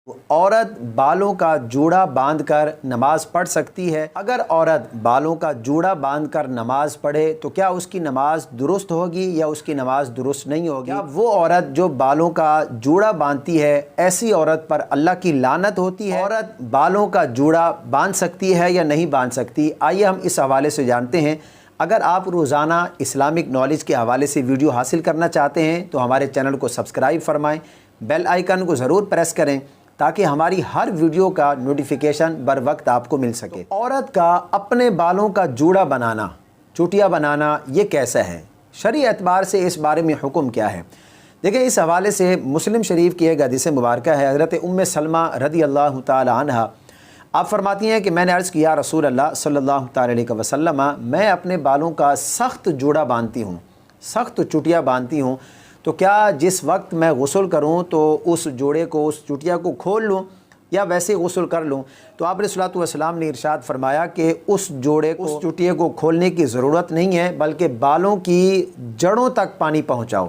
عورت بالوں کا جوڑا باندھ کر نماز پڑھ سکتی ہے؟ اگر عورت بالوں کا جوڑا باندھ کر نماز پڑھے تو کیا اس کی نماز درست ہوگی یا اس کی نماز درست نہیں ہوگی؟ کیا وہ عورت جو بالوں کا جوڑا باندھتی ہے ایسی عورت پر اللہ کی لعنت ہوتی ہے؟ عورت بالوں کا جوڑا باندھ سکتی ہے یا نہیں باندھ سکتی؟ آئیے ہم اس حوالے سے جانتے ہیں۔ اگر آپ روزانہ اسلامک نالج کے حوالے سے ویڈیو حاصل کرنا چاہتے ہیں تو ہمارے چینل کو سبسکرائب فرمائیں، بیل آئیکن کو ضرور پریس کریں تاکہ ہماری ہر ویڈیو کا نوٹیفیکیشن بر وقت آپ کو مل سکے۔ عورت کا اپنے بالوں کا جوڑا بنانا، چوٹیاں بنانا، یہ کیسا ہے؟ شرعی اعتبار سے اس بارے میں حکم کیا ہے؟ دیکھیں، اس حوالے سے مسلم شریف کی ایک حدیث مبارکہ ہے۔ حضرت ام سلمہ رضی اللہ تعالی عنہ آپ فرماتی ہیں کہ میں نے عرض کیا رسول اللہ صلی اللہ تعالی علیہ وسلم، میں اپنے بالوں کا سخت جوڑا باندھتی ہوں، سخت چوٹیاں باندھتی ہوں، تو کیا جس وقت میں غسل کروں تو اس جوڑے کو، اس چوٹیا کو کھول لوں یا ویسے غسل کر لوں؟ تو آپ علیہ الصلوۃ والسلام نے ارشاد فرمایا کہ اس جوڑے کو، اس چوٹیے کو کھولنے کی ضرورت نہیں ہے، بلکہ بالوں کی جڑوں تک پانی پہنچاؤ۔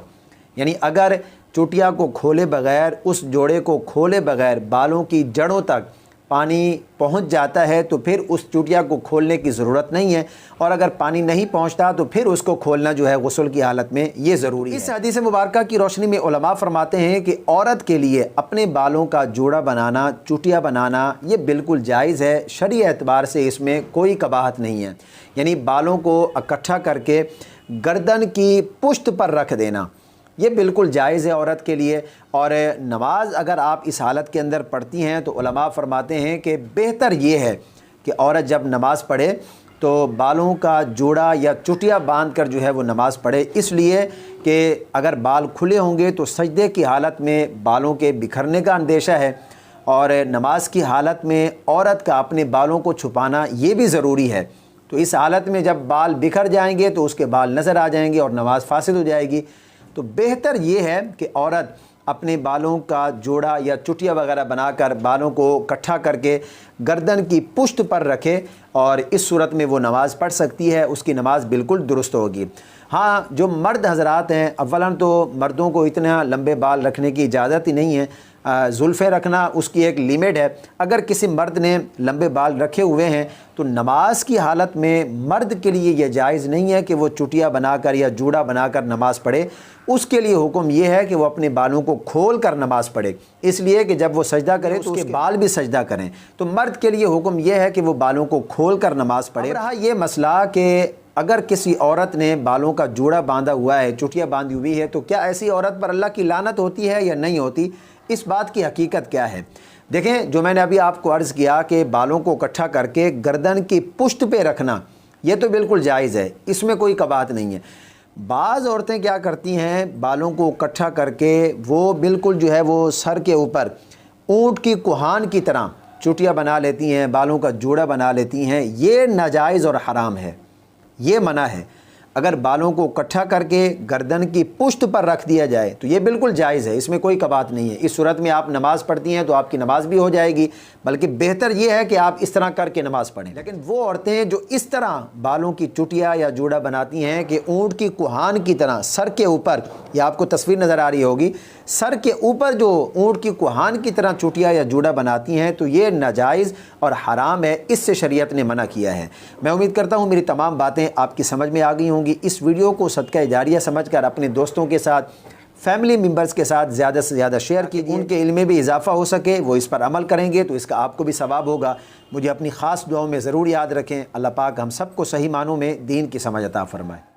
یعنی اگر چوٹیا کو کھولے بغیر، اس جوڑے کو کھولے بغیر بالوں کی جڑوں تک پانی پہنچ جاتا ہے تو پھر اس چوٹیا کو کھولنے کی ضرورت نہیں ہے، اور اگر پانی نہیں پہنچتا تو پھر اس کو کھولنا جو ہے غسل کی حالت میں یہ ضروری ہے۔ اس حدیث مبارکہ کی روشنی میں علماء فرماتے ہیں کہ عورت کے لیے اپنے بالوں کا جوڑا بنانا، چوٹیا بنانا یہ بالکل جائز ہے۔ شرعی اعتبار سے اس میں کوئی قباحت نہیں ہے۔ یعنی بالوں کو اکٹھا کر کے گردن کی پشت پر رکھ دینا یہ بالکل جائز ہے عورت کے لیے۔ اور نماز اگر آپ اس حالت کے اندر پڑھتی ہیں تو علماء فرماتے ہیں کہ بہتر یہ ہے کہ عورت جب نماز پڑھے تو بالوں کا جوڑا یا چوٹیا باندھ کر جو ہے وہ نماز پڑھے، اس لیے کہ اگر بال کھلے ہوں گے تو سجدے کی حالت میں بالوں کے بکھرنے کا اندیشہ ہے، اور نماز کی حالت میں عورت کا اپنے بالوں کو چھپانا یہ بھی ضروری ہے۔ تو اس حالت میں جب بال بکھر جائیں گے تو اس کے بال نظر آ جائیں گے اور نماز فاسد ہو جائے گی۔ تو بہتر یہ ہے کہ عورت اپنے بالوں کا جوڑا یا چوٹیا وغیرہ بنا کر بالوں کو اکٹھا کر کے گردن کی پشت پر رکھے، اور اس صورت میں وہ نماز پڑھ سکتی ہے، اس کی نماز بالکل درست ہوگی۔ ہاں، جو مرد حضرات ہیں، اولاً تو مردوں کو اتنا لمبے بال رکھنے کی اجازت ہی نہیں ہے، زلفیں رکھنا اس کی ایک لیمٹ ہے۔ اگر کسی مرد نے لمبے بال رکھے ہوئے ہیں تو نماز کی حالت میں مرد کے لیے یہ جائز نہیں ہے کہ وہ چوٹیا بنا کر یا جوڑا بنا کر نماز پڑھے۔ اس کے لیے حکم یہ ہے کہ وہ اپنے بالوں کو کھول کر نماز پڑھے، اس لیے کہ جب وہ سجدہ کرے تو اس کے بال بھی سجدہ کریں۔ تو مرد کے لیے حکم یہ ہے کہ وہ بالوں کو کھول کر نماز پڑھے۔ رہا یہ مسئلہ کہ اگر کسی عورت نے بالوں کا جوڑا باندھا ہوا ہے، چوٹیا باندھی ہوئی ہے، تو کیا ایسی عورت پر اللہ کی لعنت ہوتی ہے یا نہیں ہوتی؟ اس بات کی حقیقت کیا ہے؟ دیکھیں، جو میں نے ابھی آپ کو عرض کیا کہ بالوں کو اکٹھا کر کے گردن کی پشت پہ رکھنا یہ تو بالکل جائز ہے، اس میں کوئی قباحت نہیں ہے۔ بعض عورتیں کیا کرتی ہیں، بالوں کو اکٹھا کر کے وہ بالکل جو ہے وہ سر کے اوپر اونٹ کی کوہان کی طرح چوٹیا بنا لیتی ہیں، بالوں کا جوڑا بنا لیتی ہیں۔ یہ ناجائز اور حرام ہے، یہ منع ہے۔ اگر بالوں کو اکٹھا کر کے گردن کی پشت پر رکھ دیا جائے تو یہ بالکل جائز ہے، اس میں کوئی قباحت نہیں ہے۔ اس صورت میں آپ نماز پڑھتی ہیں تو آپ کی نماز بھی ہو جائے گی، بلکہ بہتر یہ ہے کہ آپ اس طرح کر کے نماز پڑھیں۔ لیکن وہ عورتیں جو اس طرح بالوں کی چوٹیا یا جوڑا بناتی ہیں کہ اونٹ کی کوہان کی طرح سر کے اوپر، یہ آپ کو تصویر نظر آ رہی ہوگی، سر کے اوپر جو اونٹ کی کوہان کی طرح چوٹیا یا جوڑا بناتی ہیں، تو یہ ناجائز اور حرام ہے، اس سے شریعت نے منع کیا ہے۔ میں امید کرتا ہوں میری تمام باتیں آپ کی سمجھ میں آ گئی ہوں گی۔ اس ویڈیو کو صدقہ جاریہ سمجھ کر اپنے دوستوں کے ساتھ، فیملی ممبرز کے ساتھ زیادہ سے زیادہ شیئر کیجیے، ان کے علم میں بھی اضافہ ہو سکے، وہ اس پر عمل کریں گے تو اس کا آپ کو بھی ثواب ہوگا۔ مجھے اپنی خاص دعاؤں میں ضرور یاد رکھیں۔ اللہ پاک ہم سب کو صحیح معنوں میں دین کی سمجھ عطا فرمائے۔